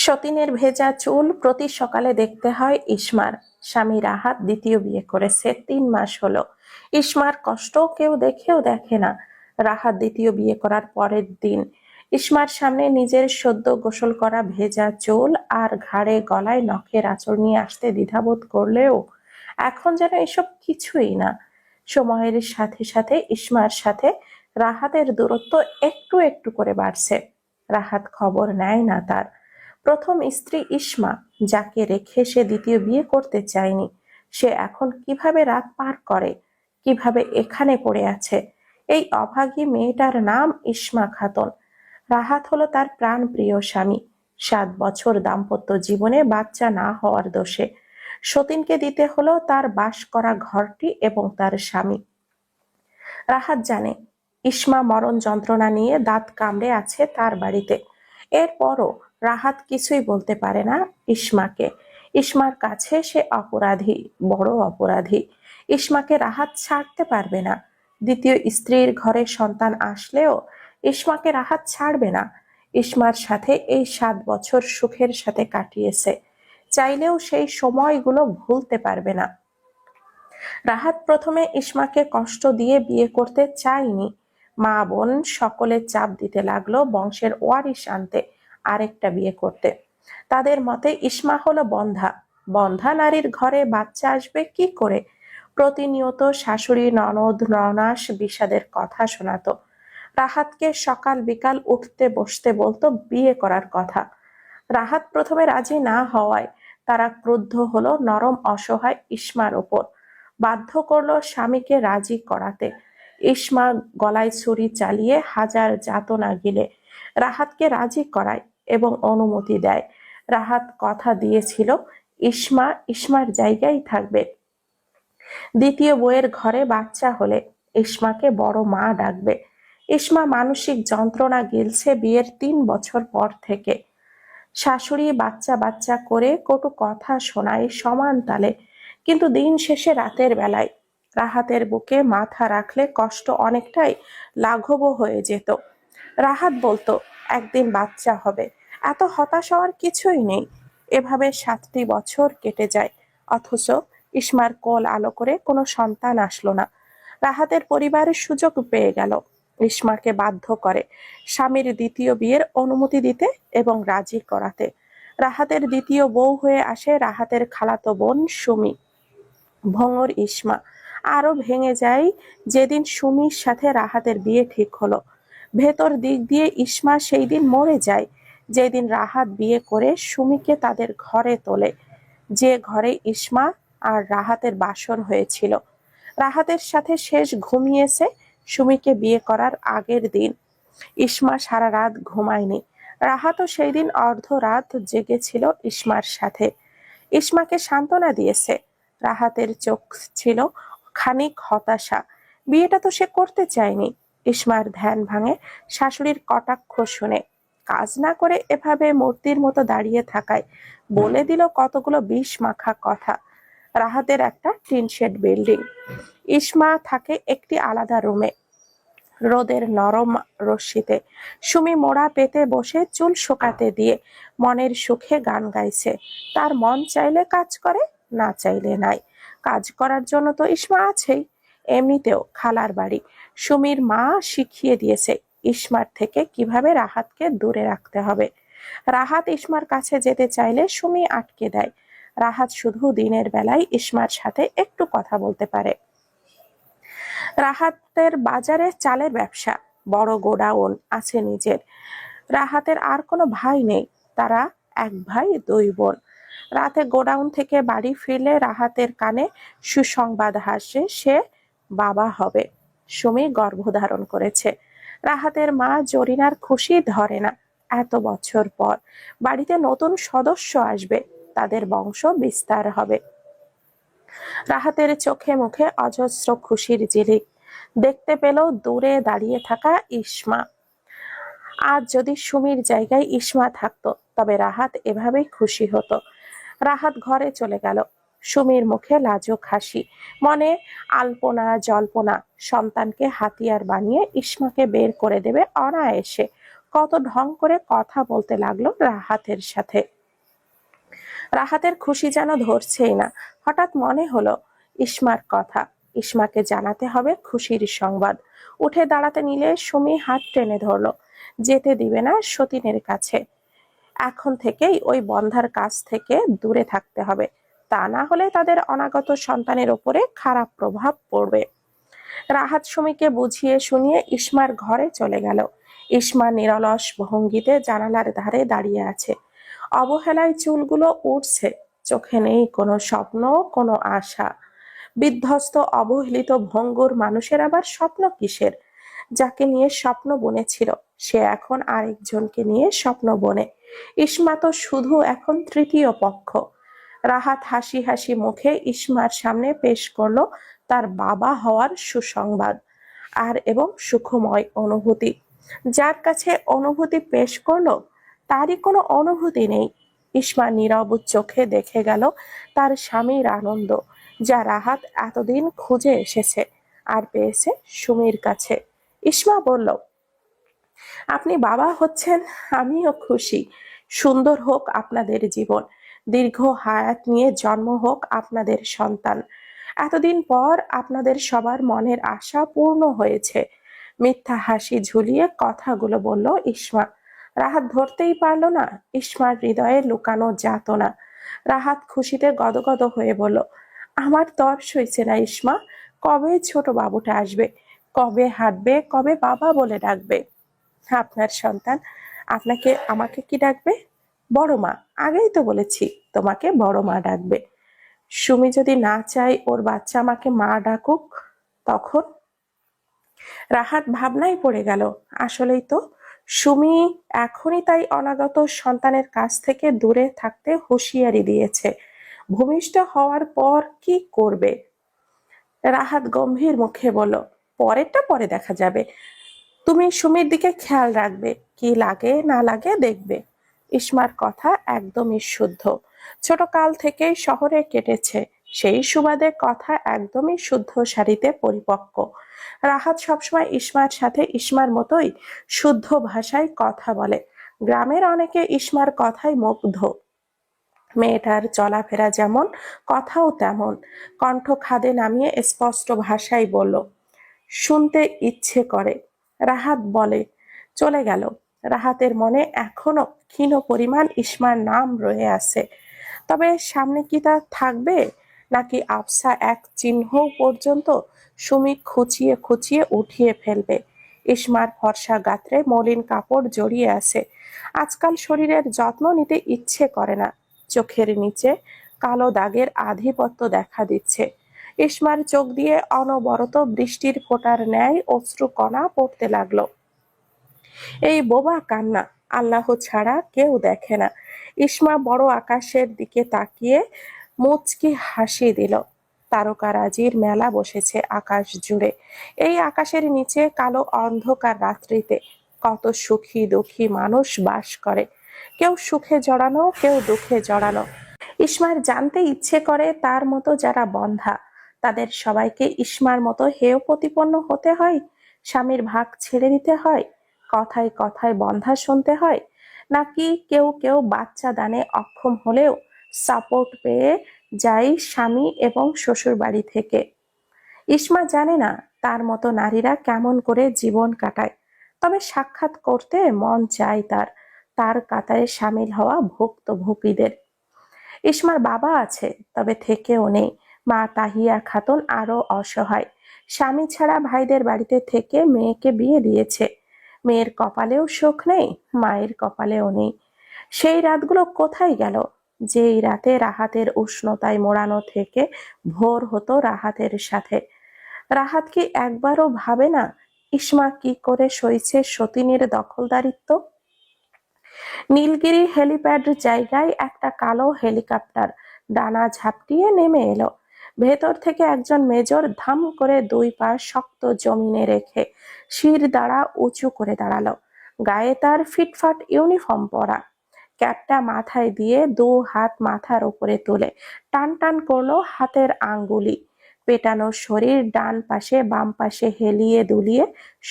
সতীনের ভেজা চুল প্রতি সকালে দেখতে হয় ইসমার। স্বামী রাহাত দ্বিতীয় বিয়ে করেছে, 3 মাস হলো। ইসমার কষ্ট কেউ দেখেও দেখে না। রাহাত দ্বিতীয় বিয়ে করার পরের দিন ইসমার সামনে নিজের সদ্য গোসল করা ভেজা চুল আর ঘাড়ে গলায় নখের আঁচড় নিয়ে আসতে দ্বিধাবোধ করলেও এখন যেন এসব কিছুই না। সময়ের সাথে সাথে ইসমার সাথে রাহাতের দূরত্ব একটু একটু করে বাড়ছে। রাহাত খবর নেয় না তার। প্রথম স্ত্রী ইসমা, যাকে রেখে সে দ্বিতীয় বিয়ে করতে চায়নি, সে এখন কিভাবে রাত পার করে, কিভাবে এখানে পড়ে আছে। এই অভাগী মেয়েটার নাম ইসমা খাতুন। রাহাত হলো তার প্রাণ প্রিয় স্বামী। 7 বছর দাম্পত্য জীবনে বাচ্চা না হওয়ার দোষে সতীনকে দিতে হলো তার বাস করা ঘরটি এবং তার স্বামী। রাহাত জানে ইসমা মরণ যন্ত্রণা নিয়ে দাঁত কামড়ে আছে তার বাড়িতে। এরপরও রাহাত কিছুই বলতে পারে না ইসমাকে। ইসমার কাছে সে অপরাধী, বড় অপরাধী। ইসমাকে রাহাত ছাড়তে পারবে না। দ্বিতীয় স্ত্রীর ঘরে সন্তান আসলেও ইসমাকে রাহাত ছাড়বে না। ইসমার সাথে এই 7 বছর সুখের সাথে কাটিয়েছে, চাইলেও সেই সময়গুলো ভুলতে পারবে না। রাহাত প্রথমে ইসমাকে কষ্ট দিয়ে বিয়ে করতে চায়নি। মা বোন সকলে চাপ দিতে লাগলো বংশের ওয়ারিশ আনতে, আরেকটা বিয়ে করতে। তাদের মতে ইসমা হলো বন্ধা। বন্ধা নারীর ঘরে বাচ্চা আসবে কি করে? প্রতিনিয়ত শাশুড়ি, ননদ, ননাস বিষাদের কথা শোনাতো। রাহাতকে সকাল বিকাল উঠতে বসতে বলতো বিয়ে করার কথা। রাহাত প্রথমে রাজি না হওয়ায় তারা ক্রুদ্ধ হলো নরম অসহায় ইসমার ওপর। বাধ্য করলো স্বামীকে রাজি করাতে। ইসমা গলায় ছুরি চালিয়ে হাজার যাতনা গিলে রাহাতকে রাজি করায় এবং অনুমতি দেয়। রাহাত কথা দিয়েছিল ইসমা ইসমার জায়গায় থাকবে। দ্বিতীয় বউয়ের ঘরে বাচ্চা হলে ইসমাকে বড় মা ডাকবে। ইসমা মানসিক যন্ত্রণা গিলছে বিয়ের 3 বছর পর থেকে। শাশুড়ি বাচ্চা বাচ্চা করে কটু কথা শোনায় সমান তালে, কিন্তু দিন শেষে রাতের বেলায় রাহাতের বুকে মাথা রাখলে কষ্ট অনেকটাই লাঘব হয়ে যেত। রাহাত বলতো একদিন বাচ্চা হবে, এত হতাশ হওয়ার কিছুই নেই। এভাবে 7টি বছর কেটে যায়, অথচ ইসমার কোল আলো করে কোনো সন্তান আসলো না। রাহাতের পরিবারের সুযোগ পেয়ে গেল, ইসমাকে বাধ্য করে স্বামীর দ্বিতীয় বিয়ের অনুমতি দিতে এবং রাজি করাতে। রাহাতের দ্বিতীয় বউ হয়ে আসে রাহাতের খালাতো বোন সুমি। ভঙর ইসমা আরো ভেঙে যায় যেদিন সুমির সাথে রাহাতের বিয়ে ঠিক হলো। ভেতর দিক দিয়ে ইসমা সেই দিন মরে যায় যেদিন রাহাত বিয়ে করে সুমিকে তাদের ঘরে তোলে, যে ঘরে ইসমা আর রাহাতের বাসর হয়েছিল। রাহাতের সাথে শেষ ঘুমিয়েছে সুমিকে বিয়ে করার আগের দিন। ইসমা সারা রাত ঘুমায়নি। রাহাতও সেই দিন অর্ধরাত জেগেছিল ইসমার সাথে। ইসমাকে সান্ত্বনা দিয়েছে। রাহাতের চোখ ছিল খানিক হতাশা। বিয়েটা তো সে করতে চায়নি। ইসমার ধ্যান ভাঙে শাশুড়ির কটাক্ষ শুনে। কাজ না করে এভাবে মূর্তির মতো দাঁড়িয়ে থাকায় বলে দিল কতগুলো বিষ মাখা কথা। রাহাতের একটা টিনশেড বিল্ডিং। ইসমা থাকে একটি আলাদা রুমে, রোদের নরম রশ্মিতে। সুমি মোড়া পেতে বসে চুল শুকাতে দিয়ে মনের সুখে গান গাইছে। তার মন চাইলে কাজ করে, না চাইলে নাই। কাজ করার জন্য তো ইসমা আছেই। এমনিতেও খালার বাড়ি, সুমির মা শিখিয়ে দিয়েছে ইসমার থেকে কিভাবে রাহাতকে দূরে রাখতে হবে। রাহাত ইসমার কাছে যেতে চাইলে সুমি আটকে দেয়। রাহাত শুধু দিনের বেলায় ইসমার সাথে একটু কথা বলতে পারে। রাহাতের বাজারে চালের ব্যবসা, বড় গোডাউন আছে নিজের। রাহাতের আর কোনো ভাই নেই, তারা 1 ভাই 2 বোন। রাতে গোডাউন থেকে বাড়ি ফিরলে রাহাতের কানে সুসংবাদ আসে, সে বাবা হবে। সুমি গর্ভধারণ করেছে। রাহাতের মা জরিনার খুশি ধরে না। এত বছর পর বাড়িতে নতুন সদস্য আসবে, তাদের বংশ বিস্তার হবে। রাহাতের চোখে মুখে অজস্র খুশির ঝিলিক দেখতে পেল দূরে দাঁড়িয়ে থাকা ইসমা। আজ যদি সুমির জায়গায় ইসমা থাকতো তবে রাহাত এভাবেই খুশি হতো। রাহাত ঘরে চলে গেল। সুমির মুখে লাজুক হাসি, মনে আলপনা জল্পনা। সন্তানকে হাতিয়ার বানিয়ে ইসমাকে বের করে দেবে অনায়াসে। কত ঢং করে কথা বলতে লাগলো রাহাতের সাথে। রাহাতের খুশি যেন ধরছেই না। হঠাৎ মনে হলো ইসমার কথা, ইসমাকে জানাতে হবে খুশির সংবাদ। উঠে দাঁড়াতে নিলে সুমি হাত টেনে ধরলো। যেতে দিবে না সতীনের কাছে। এখন থেকেই ওই বন্ধার কাছ থেকে দূরে থাকতে হবে, তা না হলে তাদের অনাগত সন্তানের ওপরে খারাপ প্রভাব পড়বে। রাহাত সুমিকে বুঝিয়ে শুনিয়ে ইসমার ঘরে চলে গেল। ইসমা নিরলস ভঙ্গিতে জানালার ধারে দাঁড়িয়ে আছে। অবহেলায় চুলগুলো উঠছে, চোখে নেই কোনো স্বপ্ন, কোনো আশা। বিধ্বস্ত অবহেলিত ভঙ্গুর মানুষের আবার স্বপ্ন কিসের? যাকে নিয়ে স্বপ্ন বুনেছিল সে এখন আরেকজনকে নিয়ে স্বপ্ন বনে। ইসমা তো শুধু এখন তৃতীয় পক্ষ। রাহাত হাসি হাসি মুখে ইসমার সামনে পেশ করলো তার বাবা হওয়ার সুসংবাদ আর এবং সুখময় অনুভূতি। যার কাছে অনুভূতি পেশ করলো তারই কোনো অনুভূতি নেই। ইসমা নীরব চোখে দেখে গেল তার স্বামীর আনন্দ, যা রাহাত এতদিন খুঁজে এসেছে আর পেয়েছে সুমির কাছে। ইসমা বলল, আপনি বাবা হচ্ছেন, আমিও খুশি। সুন্দর হোক আপনাদের জীবন, দীর্ঘ হায়াত নিয়ে জন্ম হোক আপনাদের সন্তান। এতদিন পর আপনাদের সবার মনের আশা পূর্ণ হয়েছে। মিথ্যা হাসি ঝুলিয়ে কথাগুলো বলল ইসমা। রাহাত ধরতেই পারল না ইসমার হৃদয়ে লুকানো যাতনা। রাহাত খুশিতে গদগদ হয়ে বলল, আমার তর সইছে না ইসমা। কবে ছোট বাবুটা আসবে? কবে হাঁটবে? কবে বাবা বলে ডাকবে? আপনার সন্তান আপনাকে আমাকে কি ডাকবে? বড় মা। আগেই তো বলেছি তোমাকে বড় মা ডাকবে। সুমি যদি না চায় ওর বাচ্চা আমাকে মা ডাকুক, তখন? রাহাত ভাবনায় পড়ে গেল। আসলেই তো, সুমি এখনই তাই অনাগত সন্তানের কাছ থেকে দূরে থাকতে হুঁশিয়ারি দিয়েছে। ভূমিষ্ঠ হওয়ার পর কি করবে? রাহাত গম্ভীর মুখে বলল, পরেরটা পরে দেখা যাবে। তুমি সুমির দিকে খেয়াল রাখবে, কি লাগে না লাগে দেখবে। ইসমার কথা একদমই শুদ্ধ। ছোট কাল থেকেই শহরে কেটেছে, সেই সুবাদে কথা একদমই শুদ্ধ সারিতে পরিপক্ক। রাহাত সবসময় ইসমার সাথে ইসমার মতোই শুদ্ধ ভাষায় কথা বলে। গ্রামের অনেকে ইসমার কথায় মুগ্ধ। মেয়েটার চলাফেরা যেমন, কথাও তেমন। কণ্ঠ খাদে নামিয়ে স্পষ্ট ভাষায় বলল, শুনতে ইচ্ছে করে। রাহাত বলে, চলে গেল। রাহাতের মনে এখনো ক্ষীণ পরিমাণ ইসমার নাম রয়ে আছে। তবে সামনে কি তা থাকবে, নাকি আবসা এক চিহ্ন পর্যন্ত সুমি খুঁচিয়ে খুঁচিয়ে উঠিয়ে ফেলবে? ইসমার ফর্সা গাত্রে মলিন কাপড় জড়িয়ে আছে। আজকাল শরীরের যত্ন নিতে ইচ্ছে করে না। চোখের নিচে কালো দাগের আধিপত্য দেখা দিচ্ছে। ইসমার চোখ দিয়ে অনবরত বৃষ্টির ফোঁটার ন্যায় অশ্রুকণা পড়তে লাগলো। এই বোবা কান্না আল্লাহ ছাড়া কেউ দেখে না। ইসমা বড় আকাশের দিকে তাকিয়ে মুচকি হাসি দিল। তারকারাজির মেলা বসেছে আকাশ জুড়ে। এই আকাশের নিচে কালো অন্ধকার রাত্রিতে কত সুখী দুঃখী মানুষ বাস করে। কেউ সুখে জড়ানো, কেউ দুঃখে জড়ানো। ইসমার জানতে ইচ্ছে করে তার মতো যারা বন্ধা, তাদের সবাইকে ইসমার মতো হেয় প্রতিপন্ন হতে হয়? স্বামীর ভাগ ছেড়ে দিতে হয়? কথায় কথায় বন্ধা শুনতে হয়? নাকি কেউ কেউ বাচ্চা দানে অক্ষম হলেও সাপোর্ট পেয়ে যায় স্বামী এবং শ্বশুর বাড়ি থেকে? ইসমা জানে না তার মতো নারীরা কেমন করে জীবন কাটায়। তবে সাক্ষাৎ করতে মন চায় তার, তার কাতারে সামিল হওয়া ভুক্তভোগীদের। ইসমার বাবা আছে, তবে থেকেও নেই। মা তাহিয়া খাতুন আরো অসহায়। স্বামী ছাড়া ভাইদের বাড়িতে থেকে মেয়েকে বিয়ে দিয়েছে। মেয়ের কপালেও সুখ নেই, মায়ের কপালেও নেই। সেই রাতগুলো কোথায় গেল, যেই রাতে রাহাতের উষ্ণতায় মোড়ানো থেকে ভোর হতো রাহাতের সাথে? রাহাত কি একবারও ভাবে না ইসমা কি করে সইছে সতীনের দখলদারিত্ব? নীলগিরি হেলিপ্যাড জায়গায় একটা কালো হেলিকপ্টার ডানা ঝাপটিয়ে নেমে এলো। ভেতর থেকে একজন মেজর ধাম করে দুই পা শক্ত জমিনে রেখে শির দ্বারা উঁচু করে দাঁড়ালো। গায়ে তার ফিটফাট ইউনিফর্ম পরা। ক্যাপটা মাথায় দিয়ে দু হাত মাথার উপরে তুলে টান টান করলো হাতের আঙ্গুলি। পেটানো শরীর ডান পাশে বাম পাশে হেলিয়ে দুলিয়ে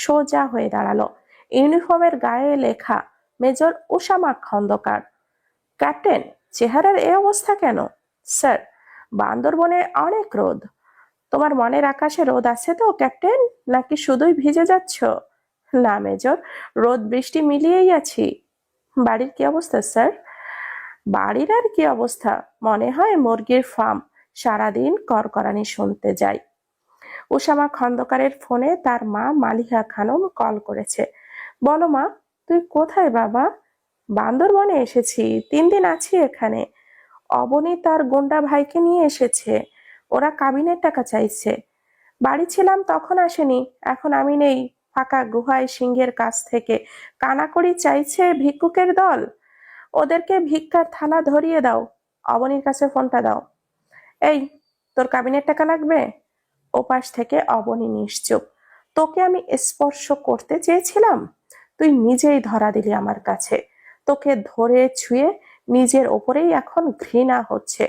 সোজা হয়ে দাঁড়ালো। ইউনিফর্মের গায়ে লেখা মেজর ওসামা খন্দকার। ক্যাপ্টেন, চেহারার এই অবস্থা কেন? স্যার, বান্দরবনে অনেক রোদ। তোমার মনের আকাশে রোদ আছে তো ক্যাপ্টেন, নাকি শুধুই ভিজে যাচ্ছ? না মেজর, রোদ বৃষ্টি মিলিয়েই আছি। বাড়ির কি অবস্থা স্যার? বাড়ির আর কি অবস্থা, মনে হয় মুরগির ফার্ম। সারাদিন করকরানি শুনতে যাই। উসামা খন্দকারের ফোনে তার মা মালিহা খানম কল করেছে। বলো মা, তুই কোথায় বাবা? বান্দরবনে এসেছি, 3 দিন আছি এখানে। অবনী তার গুন্ডা ভাইকে নিয়ে এসেছে, ওরা কাবিনের টাকা চাইছে। বাড়ি ছিলাম তখন আসেনি, এখন আমি নেই, ফাঁকা গুহায় সিংহের কাছ থেকে কানাকড়ি চাইছে ভিক্ষুকের দল। ওদেরকে ভিক্ষার থালা ধরিয়ে দাও। অবনীর কাছে ফোনটা দাও। এই, তোর কাবিনের টাকা লাগবে? ওপাশ থেকে অবনী নিশ্চুপ। তোকে আমি স্পর্শ করতে চেয়েছিলাম, তুই নিজেই ধরা দিলি আমার কাছে। তোকে ধরে ছুঁয়ে নিজের ওপরেই এখন ঘৃণা হচ্ছে।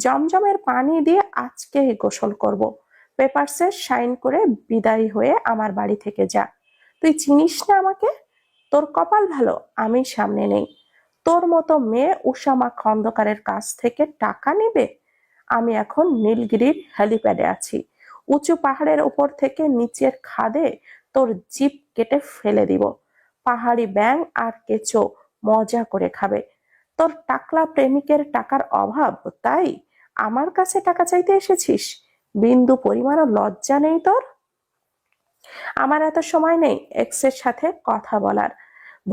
জমজমের পানি দিয়ে আজকেই গোসল করব। পেপারসে সাইন করে বিদায়ী হয়ে আমার বাড়ি থেকে যা। তুই চিনিস না আমাকে? তোর কপাল ভালো আমি সামনে নেই। তোর মতো মেয়ে উসামা খন্দকারের কাছ থেকে টাকা নেবে? আমি এখন নীলগিরির হেলিপ্যাডে আছি। উঁচু পাহাড়ের উপর থেকে নিচের খাদে তোর জিপ কেটে ফেলে দিব। পাহাড়ি ব্যাঙ আর কেঁচো মজা করে খাবে। তোর টাকলা প্রেমিকের টাকার অভাব, তাই আমার কাছে টাকা চাইতে এসেছিস? বিন্দু পরিমাণও লজ্জা নেই তোর? আমার এত সময় নেই এক্সের সাথে কথা বলার।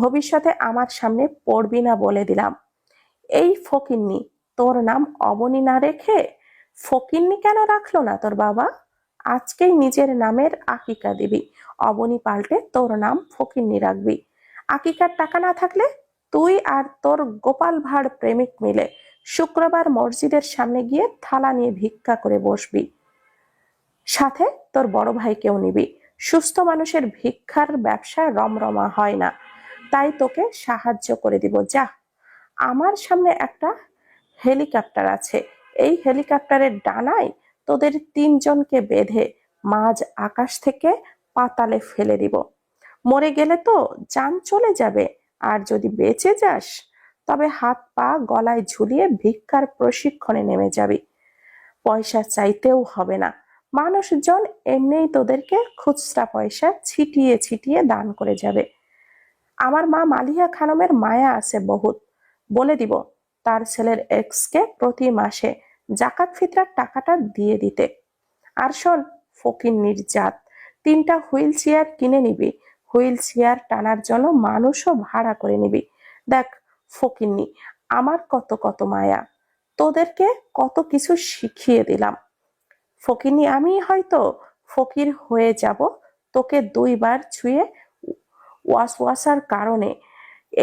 ভবিষ্যতে আমার সামনে পড়বি না বলে দিলাম। এই ফকিন্নি, তোর নাম অবনী না রেখে ফকিন্নি কেন রাখলো না তোর বাবা? আজকেই নিজের নামের আকিকা দিবি, অবনী পাল্টে তোর নাম ফকিন্নি রাখবি। আকিকার টাকা না থাকলে তুই আর তোর গোপাল ভাঁড় প্রেমিক মিলে শুক্রবার মসজিদের সামনে গিয়ে থালা নিয়ে ভিক্ষা করে বসবি। সাথে তোর বড় ভাইকেও নিবি। সুস্থ মানুষের ভিক্ষার ব্যবসা রমরমা হয় না, তাই তোকে সাহায্য করে দিব। যা, আমার সামনে একটা হেলিকপ্টার আছে, এই হেলিকপ্টারের ডানায় তোদের 3জনকে বেঁধে মাঝ আকাশ থেকে পাতালে ফেলে দিব। মরে গেলে তো জান চলে যাবে, আর যদি বেঁচে যাস তবে হাত পা গলায় ঝুলিয়ে ভিক্ষার প্রশিক্ষণে নেমে যাবি। পয়সা চাইতেও হবে না, মানুষজন এমনিই তোদেরকে খুচরা পয়সা ছিটিয়ে ছিটিয়ে দান করে যাবে। আমার মা মালিহা খানমের মায়া আছে বহুত, বলে দিব তার ছেলের এক্সকে প্রতি মাসে জাকাত ফিতরার টাকাটা দিয়ে দিতে। আর শোন ফকিন্নির জাত, 3টা হুইল চেয়ার কিনে নিবি, হুইল চেয়ার টানার জন্য মানুষও ভাড়া করে নিবি। দেখ ফকিন্নি, আমার কত কত মায়া, তোদেরকে কত কিছু শিখিয়ে দিলাম। ফকিন্নি আমি হয়তো ফকির হয়ে যাব তোকে 2বার ছুঁয়ে ওয়াসওয়াসার কারণে।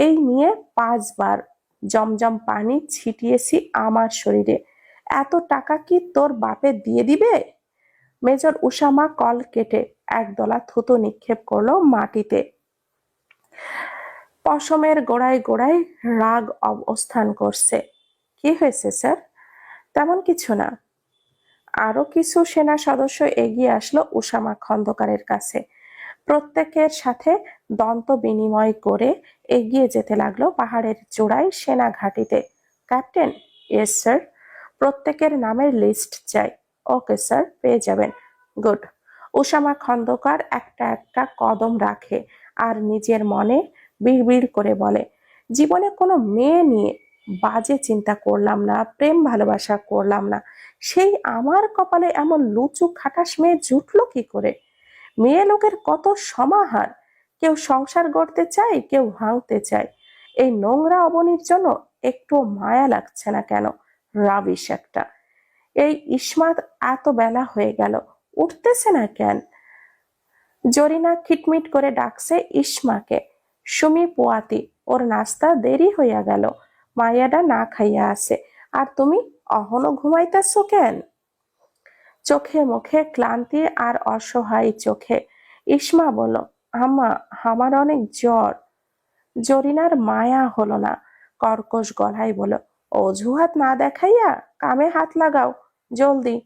এই নিয়ে 5বার জমজম পানি ছিটিয়েছি আমার শরীরে। এত টাকা কি তোর বাপে দিয়ে দিবে? মেজর উসামা কল কেটে একদলা থুতু নিক্ষেপ করলো মাটিতে। পশমের গোড়ায় গোড়ায় রাগ অবস্থান করছে। কি হয়েছে স্যার? তেমন কিছু না। আরো কিছু সেনা সদস্য এগিয়ে আসলো উসামা খন্দকারের কাছে। প্রত্যেকের সাথে দন্ত বিনিময় করে এগিয়ে যেতে লাগলো পাহাড়ের চূড়ায় সেনা ঘাঁটিতে। Captain, yes sir. প্রত্যেকের নামের লিস্ট চাই। ওকে স্যার, পেয়ে যাবেন। গুড। উসামা খন্দকার একটা একটা কদম রাখে আর নিজের মনে বিড়বিড় করে বলে, জীবনে কোনো মেয়ে নিয়ে বাজে চিন্তা করলাম না, প্রেম ভালোবাসা করলাম না, সেই আমার কপালে এমন লুচু খাটাস মেয়ে জুটলো কি করে? মেয়ে লোকের কত সমাহার, কেউ সংসার গড়তে চায়, কেউ ভাঙতে চায়। এই নোংরা অবনীর জন্য একটু মায়া লাগছে না কেন? রাবিশ একটা। এই ইসমাত এত বেলা হয়ে গেল, উঠতেছে না কেন? জরিনা খিটমিট করে ডাকছে ইসমাকে। সুমি পোয়াতি, ওর নাস্তা দেরি হইয়া গেল, মাইয়াডা না খাইয়া আছে, আর তুমি অহনো ঘুমাইতেছ কেন? চোখে মুখে ক্লান্তি আর অসহায় চোখে ইসমা বলল, আম্মা, আমার অনেক জ্বর। জরিনার মায়া হলো না, কর্কশ গলায় বলল, অজুহাত না দেখাইয়া কামে হাত লাগাও জলদি।